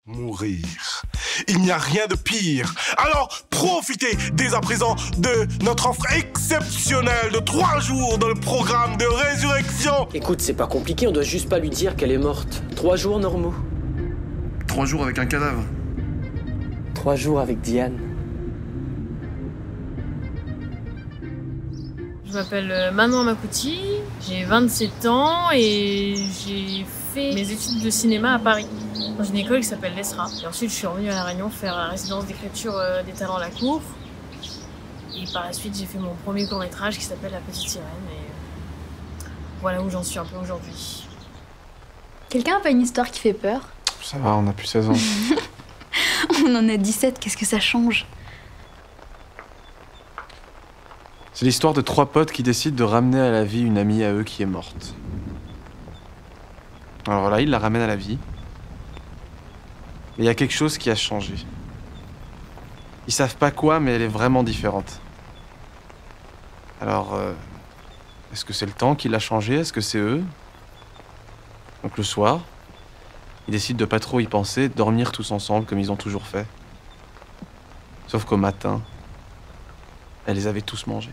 Mourir. Il n'y a rien de pire. Alors, profitez dès à présent de notre offre exceptionnelle de 3 jours dans le programme de résurrection. Écoute, c'est pas compliqué, on doit juste pas lui dire qu'elle est morte. 3 jours normaux. 3 jours avec un cadavre. 3 jours avec Diane. Je m'appelle Manon Makouti, j'ai 27 ans et j'ai fait mes études de cinéma à Paris, dans une école qui s'appelle l'ESRA. Et ensuite, je suis revenue à La Réunion faire la résidence d'écriture des talents à la cour. Et par la suite, j'ai fait mon premier court-métrage qui s'appelle La Petite Sirène. Et voilà où j'en suis un peu aujourd'hui. Quelqu'un a pas une histoire qui fait peur? Ça va, on a plus 16 ans. On en a 17, qu'est-ce que ça change? C'est l'histoire de 3 potes qui décident de ramener à la vie une amie à eux qui est morte. Alors voilà, ils la ramènent à la vie. Mais il y a quelque chose qui a changé. Ils savent pas quoi, mais elle est vraiment différente. Alors, est-ce que c'est le temps qui l'a changé? Est-ce que c'est eux? Donc le soir, ils décident de pas trop y penser, de dormir tous ensemble comme ils ont toujours fait. Sauf qu'au matin, elle les avait tous mangés.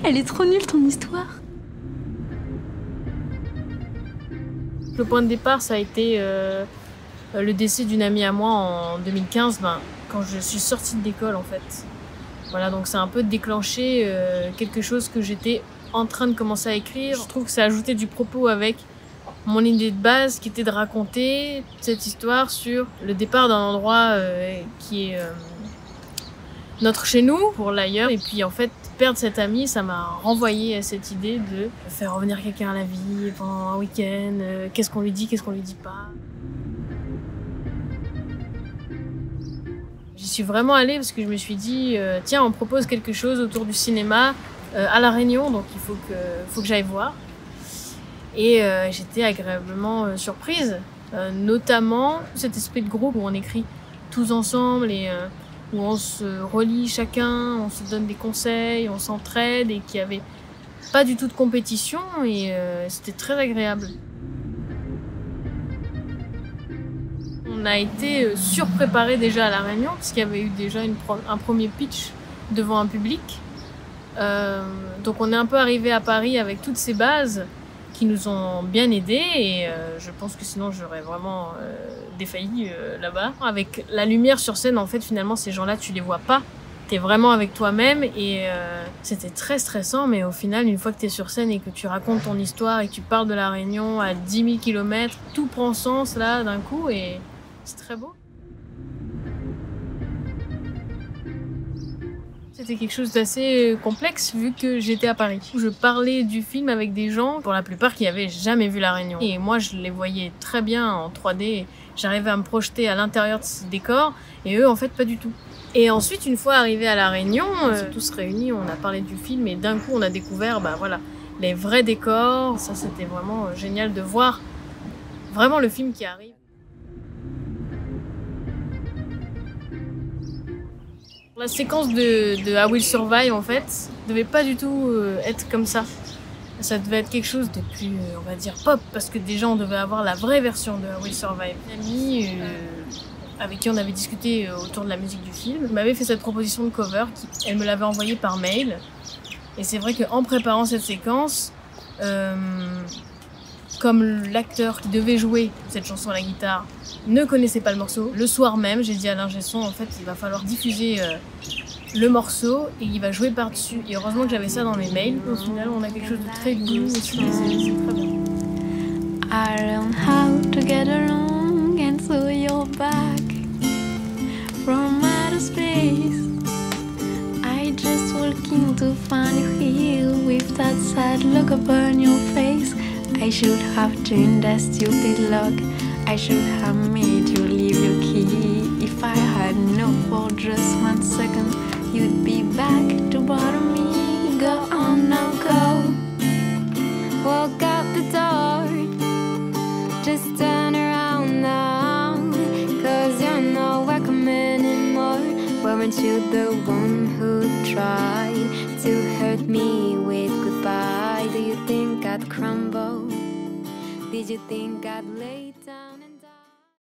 Elle est trop nulle ton histoire. Le point de départ, ça a été le décès d'une amie à moi en 2015, quand je suis sortie de l'école en fait. Voilà, donc ça a un peu déclenché quelque chose que j'étais en train de commencer à écrire. Je trouve que ça a ajouté du propos avec mon idée de base qui était de raconter cette histoire sur le départ d'un endroit qui est notre chez nous pour l'ailleurs. Et puis en fait, perdre cette amie, ça m'a renvoyé à cette idée de faire revenir quelqu'un à la vie pendant un week-end. Qu'est-ce qu'on lui dit, qu'est-ce qu'on lui dit pas. J'y suis vraiment allée parce que je me suis dit, tiens, on propose quelque chose autour du cinéma à La Réunion, donc il faut que j'aille voir. Et j'étais agréablement surprise, notamment cet esprit de groupe où on écrit tous ensemble et où on se relie chacun, on se donne des conseils, on s'entraide et qu'il n'y avait pas du tout de compétition et c'était très agréable. On a été surpréparés déjà à La Réunion parce qu'il y avait eu déjà un premier pitch devant un public. Donc on est un peu arrivé à Paris avec toutes ces bases qui nous ont bien aidés et je pense que sinon j'aurais vraiment défailli là-bas. Avec la lumière sur scène, en fait, finalement, ces gens-là, tu les vois pas. T'es vraiment avec toi-même et c'était très stressant, mais au final, une fois que t'es sur scène et que tu racontes ton histoire et que tu parles de La Réunion à 10 000 km, tout prend sens là d'un coup et c'est très beau. C'était quelque chose d'assez complexe vu que j'étais à Paris. Je parlais du film avec des gens, pour la plupart, qui n'avaient jamais vu La Réunion. Et moi, je les voyais très bien en 3D. J'arrivais à me projeter à l'intérieur de ce décor et eux, en fait, pas du tout. Et ensuite, une fois arrivés à La Réunion, on s'est tous réunis, on a parlé du film et d'un coup, on a découvert voilà, les vrais décors. Ça, c'était vraiment génial de voir vraiment le film qui arrive. La séquence de I Will Survive, en fait, devait pas du tout être comme ça. Ça devait être quelque chose de plus, on va dire, pop, parce que déjà, on devait avoir la vraie version de I Will Survive. Une amie avec qui on avait discuté autour de la musique du film m'avait fait cette proposition de cover. Elle me l'avait envoyée par mail. Et c'est vrai qu'en préparant cette séquence, comme l'acteur qui devait jouer cette chanson à la guitare ne connaissait pas le morceau, le soir même, j'ai dit à l'ingé son, en fait, il va falloir diffuser le morceau et il va jouer par-dessus. Et heureusement que j'avais ça dans mes mails. Au final, on a quelque chose de très doux et c'est très bien. I learned how to get along and so you're back from outer space. I just walking to find you here with that sad look upon your face. I should have turned that stupid lock. I should have made you leave your key. If I had known for just 1 second, you'd be back to bother me. Go on now, go. Walk out the door. Just turn around now. 'Cause you're not welcome anymore. Weren't you the one who tried to hurt me with goodbye? crumble? Did you think I'd lay down?